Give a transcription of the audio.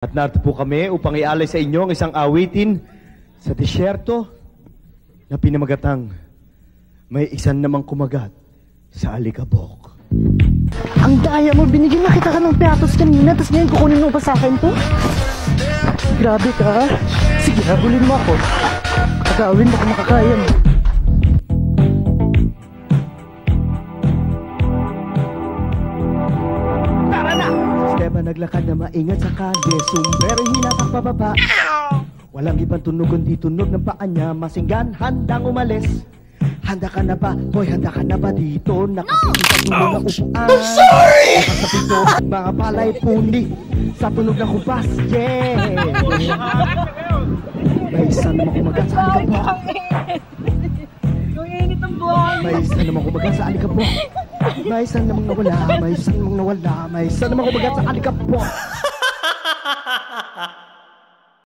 At narito po kami upang ialay sa inyo ang isang awitin sa disyerto na pinamagatang may isan namang kumagat sa alikabok. Ang daya mo, binigyan na kita ka ng piatos kanina, tapos ngayon kukunin mo pa sa akin to? Grabe ka. Sige, habulin mo ako. Agawin, baka makakaya mo. Tara na! Sistema naglakad na maingat sa kalye, sumbrero hinatak pababa. Walang ibang tunog kundi tunog ng paa niya, masinggan, handang umalis. Handa ka na ba? Hoy, handa ka na ba dito? Nakapisa tunog na upuan. I'm sorry! Nakasapito, mga palay puni sa tunog ng kumpas. Yeah! May isa naman kumagat sa alikabok. Yung init ng buwan. May isa naman kumagat sa alikabok. May isa namang nawala. May isa namang nawala. May isa namang kumagat sa alikabok.